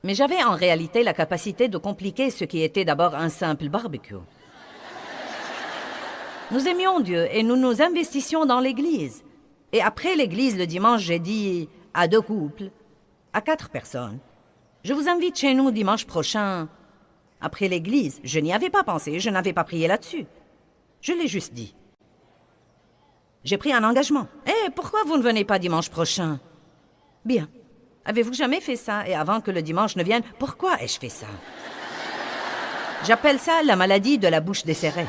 Mais j'avais en réalité la capacité de compliquer ce qui était d'abord un simple barbecue. Nous aimions Dieu et nous nous investissions dans l'église. Et après l'église, le dimanche, j'ai dit à 2 couples, à 4 personnes, je vous invite chez nous dimanche prochain. Après l'église, je n'y avais pas pensé, je n'avais pas prié là-dessus. Je l'ai juste dit. J'ai pris un engagement. Eh, pourquoi vous ne venez pas dimanche prochain? Bien. Avez-vous jamais fait ça? Et avant que le dimanche ne vienne, pourquoi ai-je fait ça? J'appelle ça la maladie de la bouche desserrée.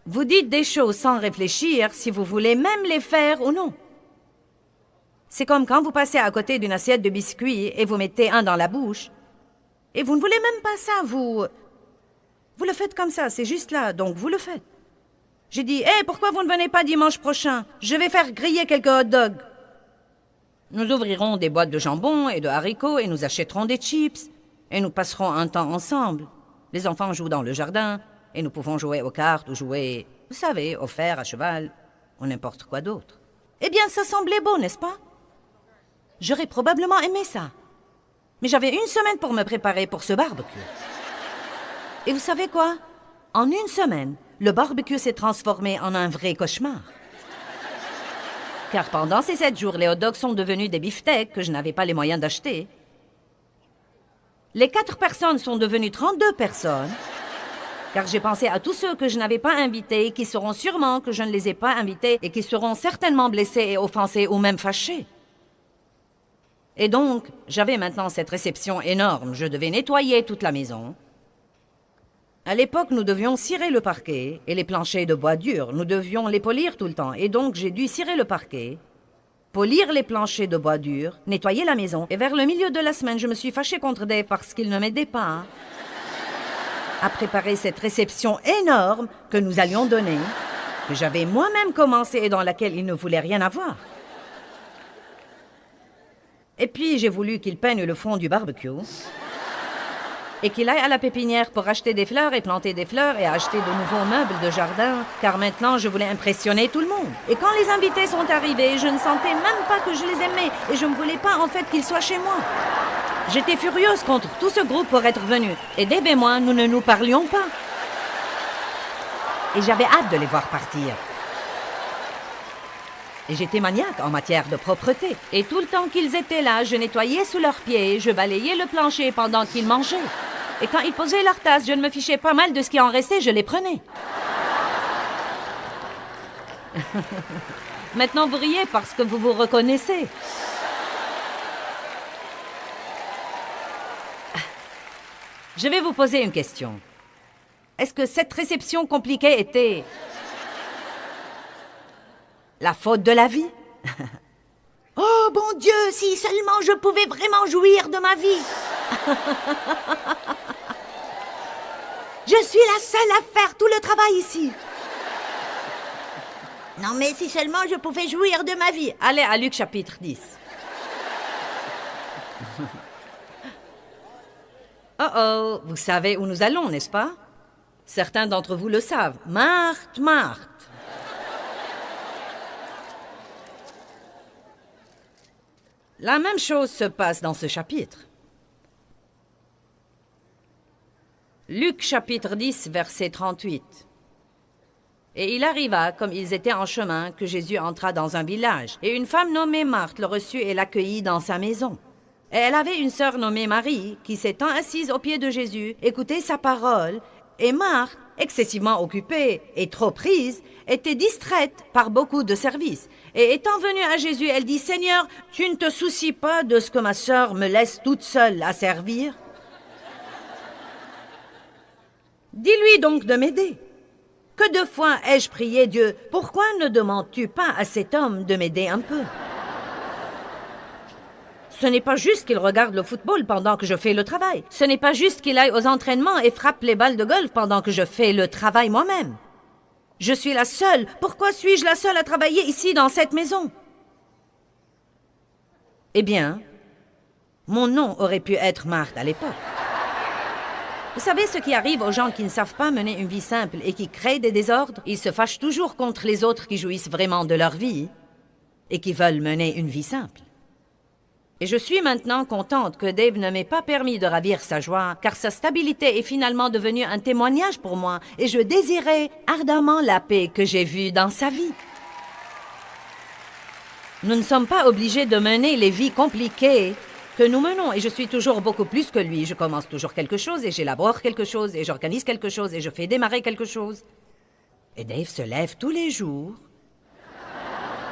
Vous dites des choses sans réfléchir si vous voulez même les faire ou non. C'est comme quand vous passez à côté d'une assiette de biscuits et vous mettez un dans la bouche. Et vous ne voulez même pas ça, vous le faites comme ça, c'est juste là, donc vous le faites. J'ai dit, « pourquoi vous ne venez pas dimanche prochain? Je vais faire griller quelques hot dogs. » Nous ouvrirons des boîtes de jambon et de haricots et nous achèterons des chips. Et nous passerons un temps ensemble. Les enfants jouent dans le jardin et nous pouvons jouer aux cartes ou jouer, vous savez, au fer, à cheval ou n'importe quoi d'autre. Eh bien, ça semblait beau, n'est-ce pas? J'aurais probablement aimé ça. Mais j'avais 1 semaine pour me préparer pour ce barbecue. Et vous savez quoi? En 1 semaine, le barbecue s'est transformé en un vrai cauchemar. Car pendant ces 7 jours, les hot dogs sont devenus des beefsteaks que je n'avais pas les moyens d'acheter. Les 4 personnes sont devenues 32 personnes, car j'ai pensé à tous ceux que je n'avais pas invités, qui sauront sûrement que je ne les ai pas invités et qui seront certainement blessés et offensés ou même fâchés. Et donc, j'avais maintenant cette réception énorme. Je devais nettoyer toute la maison. À l'époque, nous devions cirer le parquet et les planchers de bois dur. Nous devions les polir tout le temps. Et donc, j'ai dû cirer le parquet, polir les planchers de bois dur, nettoyer la maison. Et vers le milieu de la semaine, je me suis fâchée contre Dave parce qu'il ne m'aidait pas à préparer cette réception énorme que nous allions donner, que j'avais moi-même commencé et dans laquelle il ne voulait rien avoir. Et puis, j'ai voulu qu'il peigne le fond du barbecue et qu'il aille à la pépinière pour acheter des fleurs et planter des fleurs et acheter de nouveaux meubles de jardin, car maintenant, je voulais impressionner tout le monde. Et quand les invités sont arrivés, je ne sentais même pas que je les aimais et je ne voulais pas, en fait, qu'ils soient chez moi. J'étais furieuse contre tout ce groupe pour être venu. Et Dave et moi, nous ne nous parlions pas. Et j'avais hâte de les voir partir. Et j'étais maniaque en matière de propreté. Et tout le temps qu'ils étaient là, je nettoyais sous leurs pieds, je balayais le plancher pendant qu'ils mangeaient. Et quand ils posaient leur tasse, je ne me fichais pas mal de ce qui en restait, je les prenais. Maintenant, vous riez parce que vous vous reconnaissez. Je vais vous poser une question. Est-ce que cette réception compliquée était la faute de la vie? Oh, bon Dieu, si seulement je pouvais vraiment jouir de ma vie. Je suis la seule à faire tout le travail ici. Non, mais si seulement je pouvais jouir de ma vie. Allez à Luc chapitre 10. Oh, vous savez où nous allons, n'est-ce pas? Certains d'entre vous le savent. Marthe, Marthe. La même chose se passe dans ce chapitre. Luc chapitre 10, verset 38. Et il arriva, comme ils étaient en chemin, que Jésus entra dans un village. Et une femme nommée Marthe le reçut et l'accueillit dans sa maison. Et elle avait une sœur nommée Marie, qui s'étant assise aux pieds de Jésus, écoutait sa parole. Et Marthe, excessivement occupée et trop prise, était distraite par beaucoup de services. Et étant venue à Jésus, elle dit, « Seigneur, tu ne te soucies pas de ce que ma sœur me laisse toute seule à servir? Dis-lui donc de m'aider. Que de fois ai-je prié Dieu, pourquoi ne demandes-tu pas à cet homme de m'aider un peu? Ce n'est pas juste qu'il regarde le football pendant que je fais le travail. Ce n'est pas juste qu'il aille aux entraînements et frappe les balles de golf pendant que je fais le travail moi-même. Je suis la seule. Pourquoi suis-je la seule à travailler ici dans cette maison? Eh bien, mon nom aurait pu être Marthe à l'époque. Vous savez ce qui arrive aux gens qui ne savent pas mener une vie simple et qui créent des désordres? Ils se fâchent toujours contre les autres qui jouissent vraiment de leur vie et qui veulent mener une vie simple. Et je suis maintenant contente que Dave ne m'ait pas permis de ravir sa joie, car sa stabilité est finalement devenue un témoignage pour moi, et je désirais ardemment la paix que j'ai vue dans sa vie. Nous ne sommes pas obligés de mener les vies compliquées que nous menons, et je suis toujours beaucoup plus que lui. Je commence toujours quelque chose, et j'élabore quelque chose, et j'organise quelque chose, et je fais démarrer quelque chose. Et Dave se lève tous les jours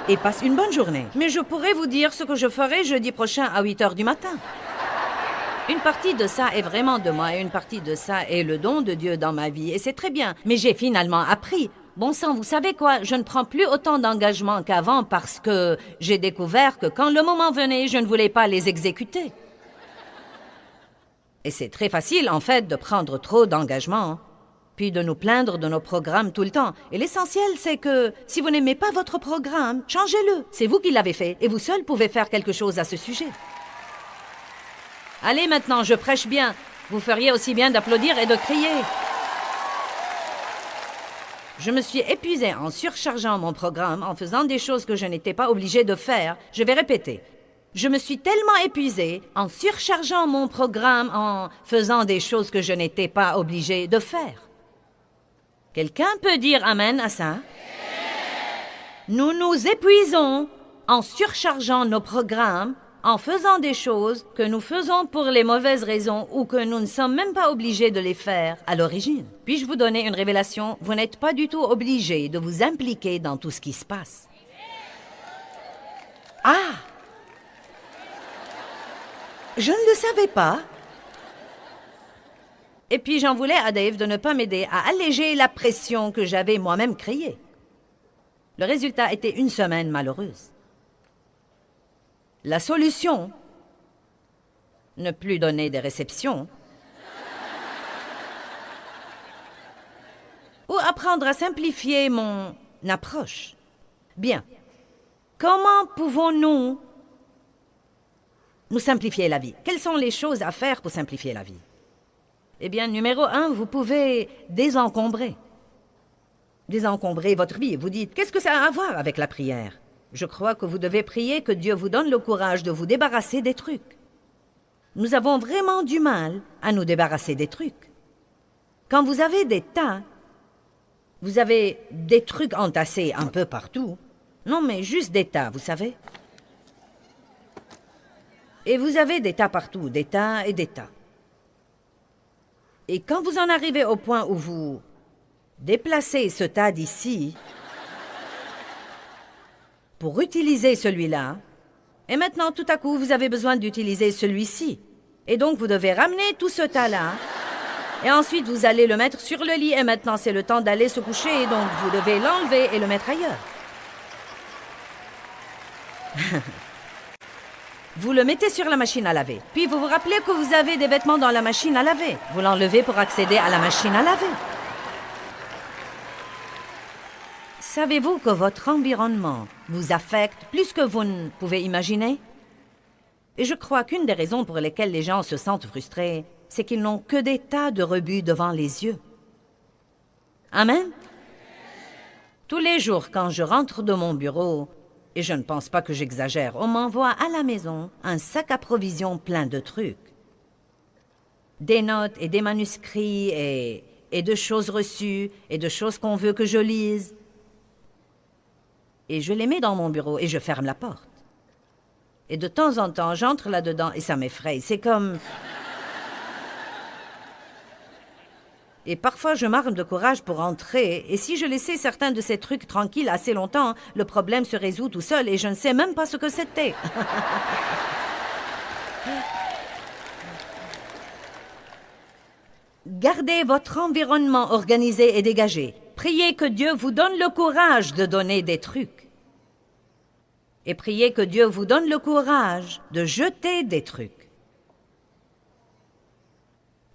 et passe une bonne journée. Mais je pourrais vous dire ce que je ferai jeudi prochain à 8 heures du matin. Une partie de ça est vraiment de moi et une partie de ça est le don de Dieu dans ma vie. Et c'est très bien. Mais j'ai finalement appris. Bon sang, vous savez quoi? Je ne prends plus autant d'engagement qu'avant parce que j'ai découvert que quand le moment venait, je ne voulais pas les exécuter. Et c'est très facile, en fait, de prendre trop d'engagement, puis de nous plaindre de nos programmes tout le temps. Et l'essentiel, c'est que si vous n'aimez pas votre programme, changez-le. C'est vous qui l'avez fait, et vous seul pouvez faire quelque chose à ce sujet. Allez maintenant, je prêche bien. Vous feriez aussi bien d'applaudir et de crier. Je me suis épuisée en surchargeant mon programme, en faisant des choses que je n'étais pas obligée de faire. Je vais répéter. Je me suis tellement épuisée en surchargeant mon programme, en faisant des choses que je n'étais pas obligée de faire. Quelqu'un peut dire Amen à ça? Nous nous épuisons en surchargeant nos programmes, en faisant des choses que nous faisons pour les mauvaises raisons ou que nous ne sommes même pas obligés de les faire à l'origine. Puis-je vous donner une révélation? Vous n'êtes pas du tout obligés de vous impliquer dans tout ce qui se passe. Ah! Je ne le savais pas. Et puis j'en voulais à Dave de ne pas m'aider à alléger la pression que j'avais moi-même créée. Le résultat était une semaine malheureuse. La solution, ne plus donner des réceptions, ou apprendre à simplifier mon approche. Bien, comment pouvons-nous nous simplifier la vie? Quelles sont les choses à faire pour simplifier la vie? Eh bien, numéro 1, vous pouvez désencombrer. Désencombrer votre vie. Vous dites, qu'est-ce que ça a à voir avec la prière? Je crois que vous devez prier que Dieu vous donne le courage de vous débarrasser des trucs. Nous avons vraiment du mal à nous débarrasser des trucs. Quand vous avez des tas, vous avez des trucs entassés un peu partout. Non, mais juste des tas, vous savez. Et vous avez des tas partout, des tas et des tas. Et quand vous en arrivez au point où vous déplacez ce tas d'ici pour utiliser celui-là, et maintenant, tout à coup, vous avez besoin d'utiliser celui-ci. Et donc, vous devez ramener tout ce tas-là, et ensuite, vous allez le mettre sur le lit, et maintenant, c'est le temps d'aller se coucher, et donc, vous devez l'enlever et le mettre ailleurs. Vous le mettez sur la machine à laver. Puis vous vous rappelez que vous avez des vêtements dans la machine à laver. Vous l'enlevez pour accéder à la machine à laver. Savez-vous que votre environnement vous affecte plus que vous ne pouvez imaginer? Et je crois qu'une des raisons pour lesquelles les gens se sentent frustrés, c'est qu'ils n'ont que des tas de rebuts devant les yeux. Amen? Tous les jours, quand je rentre de mon bureau, et je ne pense pas que j'exagère, on m'envoie à la maison un sac à provisions plein de trucs. Des notes et des manuscrits et de choses reçues et de choses qu'on veut que je lise. Et je les mets dans mon bureau et je ferme la porte. Et de temps en temps, j'entre là-dedans et ça m'effraie. C'est comme... Et parfois, je m'arme de courage pour entrer. Et si je laissais certains de ces trucs tranquilles assez longtemps, le problème se résout tout seul et je ne sais même pas ce que c'était. Gardez votre environnement organisé et dégagé. Priez que Dieu vous donne le courage de donner des trucs. Et priez que Dieu vous donne le courage de jeter des trucs.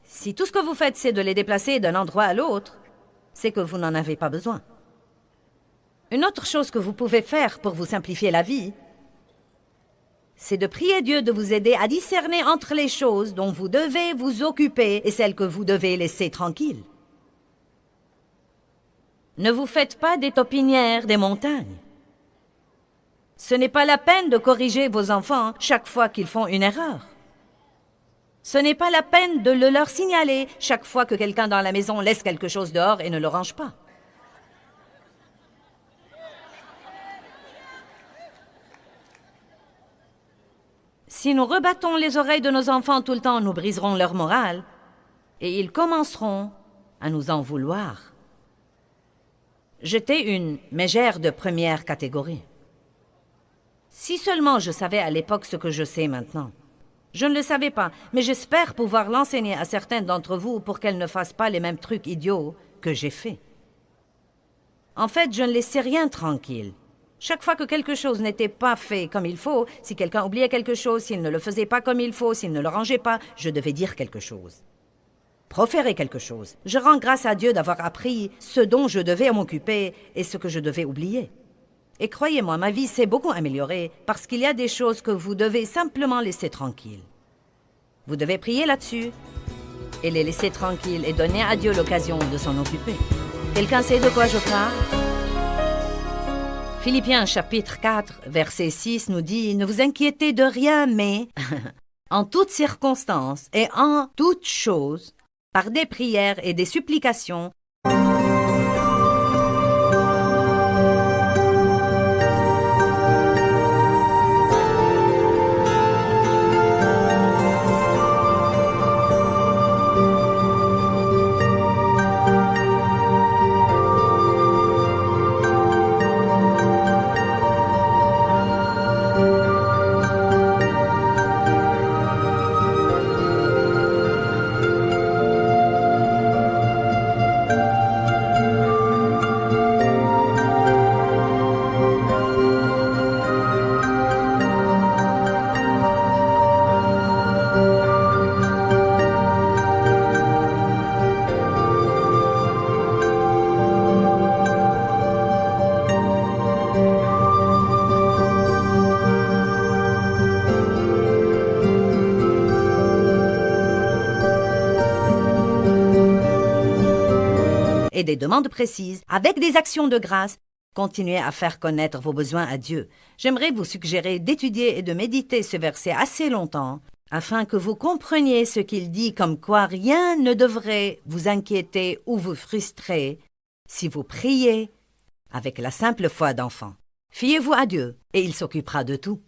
Si tout ce que vous faites, c'est de les déplacer d'un endroit à l'autre, c'est que vous n'en avez pas besoin. Une autre chose que vous pouvez faire pour vous simplifier la vie, c'est de prier Dieu de vous aider à discerner entre les choses dont vous devez vous occuper et celles que vous devez laisser tranquilles. Ne vous faites pas des taupinières des montagnes. Ce n'est pas la peine de corriger vos enfants chaque fois qu'ils font une erreur. Ce n'est pas la peine de le leur signaler chaque fois que quelqu'un dans la maison laisse quelque chose dehors et ne le range pas. Si nous rebattons les oreilles de nos enfants tout le temps, nous briserons leur morale et ils commenceront à nous en vouloir. J'étais une mégère de première catégorie. Si seulement je savais à l'époque ce que je sais maintenant. Je ne le savais pas, mais j'espère pouvoir l'enseigner à certains d'entre vous pour qu'elles ne fassent pas les mêmes trucs idiots que j'ai faits. En fait, je ne laissais rien tranquille. Chaque fois que quelque chose n'était pas fait comme il faut, si quelqu'un oubliait quelque chose, s'il ne le faisait pas comme il faut, s'il ne le rangeait pas, je devais dire quelque chose. Proférer quelque chose. Je rends grâce à Dieu d'avoir appris ce dont je devais m'occuper et ce que je devais oublier. Et croyez-moi, ma vie s'est beaucoup améliorée parce qu'il y a des choses que vous devez simplement laisser tranquilles. Vous devez prier là-dessus et les laisser tranquilles et donner à Dieu l'occasion de s'en occuper. Quelqu'un sait de quoi je parle? Philippiens chapitre 4, verset 6 nous dit « Ne vous inquiétez de rien, mais en toutes circonstances et en toutes choses, par des prières et des supplications, et des demandes précises, avec des actions de grâce, continuez à faire connaître vos besoins à Dieu. J'aimerais vous suggérer d'étudier et de méditer ce verset assez longtemps, afin que vous compreniez ce qu'il dit comme quoi rien ne devrait vous inquiéter ou vous frustrer si vous priez avec la simple foi d'enfant. Fiez-vous à Dieu et il s'occupera de tout.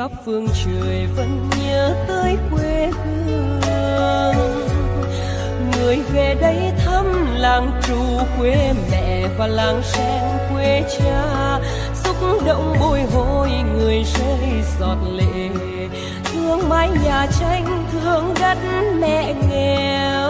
khắp phương trời vẫn nhớ tới quê hương. Người về đây thăm làng trù quê mẹ và làng sen quê cha, xúc động bồi hồi người rơi giọt lệ, thương mái nhà tranh thương đất mẹ nghèo.